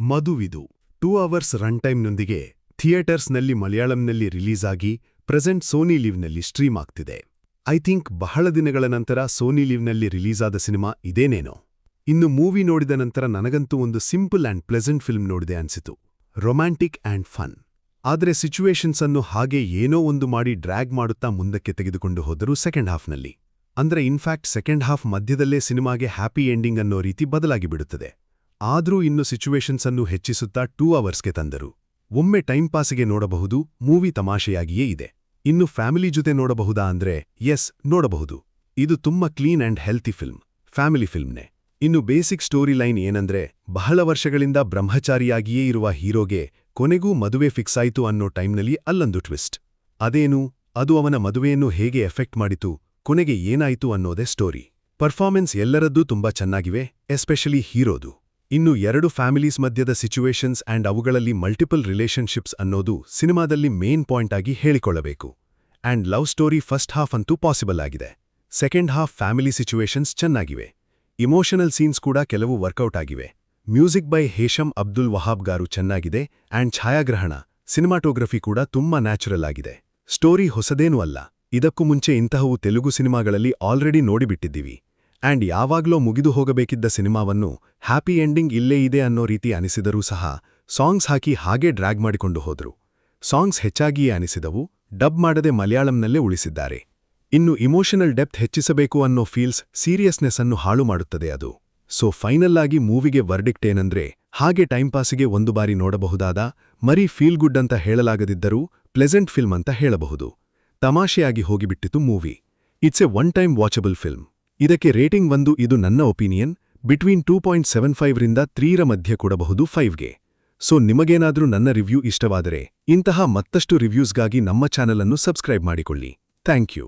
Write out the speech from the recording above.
ಮದುವಿದು 2 hours run ಟೈಮ್ನೊಂದಿಗೆ ಥಿಯೇಟರ್ಸ್ನಲ್ಲಿ ಮಲಯಾಳಂನಲ್ಲಿ release ಆಗಿ present Sony ಲಿವ್ನಲ್ಲಿ stream ಆಗ್ತಿದೆ. I think ಬಹಳ ದಿನಗಳ ನಂತರ ಸೋನಿ ಲಿವ್ನಲ್ಲಿ ರಿಲೀಸ್ ಆದ ಸಿನಿಮಾ ಇದೇನೇನೋ. ಇನ್ನು ಮೂವಿ ನೋಡಿದ ನಂತರ ನನಗಂತೂ ಒಂದು ಸಿಂಪಲ್ ಆ್ಯಂಡ್ ಪ್ಲೆಸೆಂಟ್ ಫಿಲ್ಮ್ ನೋಡಿದೆ ಅನ್ಸಿತು. Romantic and fun. ಆದರೆ ಸಿಚುವೇಷನ್ಸ್ ಅನ್ನು ಹಾಗೆ ಏನೋ ಒಂದು ಮಾಡಿ ಡ್ರ್ಯಾಗ್ ಮಾಡುತ್ತಾ ಮುಂದಕ್ಕೆ ತೆಗೆದುಕೊಂಡು ಹೋದರು ಸೆಕೆಂಡ್ ಹಾಫ್ನಲ್ಲಿ. ಅಂದ್ರೆ ಇನ್ಫ್ಯಾಕ್ಟ್ ಸೆಕೆಂಡ್ ಹಾಫ್ ಮಧ್ಯದಲ್ಲೇ ಸಿನಿಮಾಗೆ ಹ್ಯಾಪಿ ಎಂಡಿಂಗ್ ಅನ್ನೋ ರೀತಿ ಬದಲಾಗಿಬಿಡುತ್ತದೆ. ಆದ್ರೂ ಇನ್ನು ಸಿಚುವೇಷನ್ಸ್ ಅನ್ನು ಹೆಚ್ಚಿಸುತ್ತಾ 2 ಅವರ್ಸ್ಗೆ ತಂದರು. ಒಮ್ಮೆ ಟೈಮ್ ಪಾಸಿಗೆ ನೋಡಬಹುದು, ಮೂವಿ ತಮಾಷೆಯಾಗಿಯೇ ಇದೆ. ಇನ್ನು ಫ್ಯಾಮಿಲಿ ಜೊತೆ ನೋಡಬಹುದಾ ಅಂದ್ರೆ ಎಸ್, ನೋಡಬಹುದು. ಇದು ತುಂಬಾ clean and healthy film, family ಫಿಲ್ಮ್ನೇ. ಇನ್ನು ಬೇಸಿಕ್ ಸ್ಟೋರಿ ಲೈನ್ ಏನಂದ್ರೆ, ಬಹಳ ವರ್ಷಗಳಿಂದ ಬ್ರಹ್ಮಚಾರಿಯಾಗಿಯೇ ಇರುವ ಹೀರೋಗೆ ಕೊನೆಗೂ ಮದುವೆ ಫಿಕ್ಸ್ ಆಯಿತು ಅನ್ನೋ ಟೈಮ್ನಲ್ಲಿ ಅಲ್ಲೊಂದು ಟ್ವಿಸ್ಟ್. ಅದೇನು, ಅದು ಅವನ ಮದುವೆಯನ್ನು ಹೇಗೆ ಎಫೆಕ್ಟ್ ಮಾಡಿತು, ಕೊನೆಗೆ ಏನಾಯಿತು ಅನ್ನೋದೇ ಸ್ಟೋರಿ. ಪರ್ಫಾರ್ಮೆನ್ಸ್ ಎಲ್ಲರದ್ದೂ ತುಂಬಾ ಚೆನ್ನಾಗಿವೆ, ಎಸ್ಪೆಷಲಿ ಹೀರೋದು. ಇನ್ನು 2 ಫ್ಯಾಮಿಲೀಸ್ ಮಧ್ಯದ ಸಿಚುವೇಷನ್ಸ್ ಆ್ಯಂಡ್ ಅವುಗಳಲ್ಲಿ ಮಲ್ಟಿಪಲ್ ರಿಲೇಷನ್ಶಿಪ್ಸ್ ಅನ್ನೋದು ಸಿನಿಮಾದಲ್ಲಿ ಮೇನ್ ಪಾಯಿಂಟ್ ಆಗಿ ಹೇಳಿಕೊಳ್ಳಬೇಕು. And love story first half ಅಂತೂ ಪಾಸಿಬಲ್ ಆಗಿದೆ. ಸೆಕೆಂಡ್ ಹಾಫ್ ಫ್ಯಾಮಿಲಿ ಸಿಚುವೇಷನ್ಸ್ ಚೆನ್ನಾಗಿವೆ. ಇಮೋಷನಲ್ ಸೀನ್ಸ್ ಕೂಡ ಕೆಲವು ವರ್ಕೌಟ್ ಆಗಿವೆ. ಮ್ಯೂಸಿಕ್ ಬೈ ಹೇಶಮ್ ಅಬ್ದುಲ್ ವಹಾಬ್ ಗಾರು ಚೆನ್ನಾಗಿದೆ ಆ್ಯಂಡ್ ಛಾಯಾಗ್ರಹಣ, ಸಿನಿಮಾಟೋಗ್ರಫಿ ಕೂಡ ತುಂಬಾ ನ್ಯಾಚುರಲ್ ಆಗಿದೆ. ಸ್ಟೋರಿ ಹೊಸದೇನೂ ಅಲ್ಲ, ಇದಕ್ಕೂ ಮುಂಚೆ ಇಂತಹವು ತೆಲುಗು ಸಿನಿಮಾಗಳಲ್ಲಿ ಆಲ್ರೆಡಿ ನೋಡಿಬಿಟ್ಟಿದ್ದೀವಿ. ಆ್ಯಂಡ್ ಯಾವಾಗ್ಲೋ ಮುಗಿದು ಹೋಗಬೇಕಿದ್ದ ಸಿನಿಮಾವನ್ನು ಹ್ಯಾಪಿ ಎಂಡಿಂಗ್ ಇಲ್ಲೇ ಇದೆ ಅನ್ನೋ ರೀತಿ ಅನಿಸಿದರೂ ಸಹ ಸಾಂಗ್ಸ್ ಹಾಕಿ ಹಾಗೇ ಡ್ರ್ಯಾಗ್ ಮಾಡಿಕೊಂಡು ಹೋದ್ರು. ಸಾಂಗ್ಸ್ ಹೆಚ್ಚಾಗಿಯೇ ಅನಿಸಿದವು, ಡಬ್ ಮಾಡದೆ ಮಲಯಾಳಂನಲ್ಲೇ ಉಳಿಸಿದ್ದಾರೆ. ಇನ್ನು ಇಮೋಷನಲ್ ಡೆಪ್ತ್ ಹೆಚ್ಚಿಸಬೇಕು ಅನ್ನೋ ಫೀಲ್ಸ್ ಸೀರಿಯಸ್ನೆಸ್ ಅನ್ನು ಹಾಳು ಮಾಡುತ್ತದೆ ಅದು. ಸೊ ಫೈನಲ್ ಆಗಿ ಮೂವಿಗೆ ವರ್ಡಿಕ್ಟ್ ಏನಂದ್ರೆ, ಹಾಗೆ ಟೈಮ್ ಪಾಸಿಗೆ ಒಂದು ಬಾರಿ ನೋಡಬಹುದಾದ, ಮರಿ ಫೀಲ್ ಗುಡ್ ಅಂತ ಹೇಳಲಾಗದಿದ್ದರೂ ಪ್ಲೆಸೆಂಟ್ ಫಿಲ್ಮ್ ಅಂತ ಹೇಳಬಹುದು. ತಮಾಷೆಯಾಗಿ ಹೋಗಿಬಿಟ್ಟಿತು movie. It's a one time watchable film. ಇದಕ್ಕೆ ರೇಟಿಂಗ್ 1, ಇದು ನನ್ನ ಒಪಿನಿಯನ್, ಬಿಟ್ವೀನ್ 2.75 ರಿಂದ 3 ಮಧ್ಯೆ ಕೊಡಬಹುದು 5ಗೆ. ಸೊ ನಿಮಗೇನಾದ್ರೂ ನನ್ನ ರಿವ್ಯೂ ಇಷ್ಟವಾದರೆ ಇಂತಹ ಮತ್ತಷ್ಟು ರಿವ್ಯೂಸ್ಗಾಗಿ ನಮ್ಮ ಚಾನಲ್ ಅನ್ನು ಸಬ್ಸ್ಕ್ರೈಬ್ ಮಾಡಿಕೊಳ್ಳಿ. Thank you.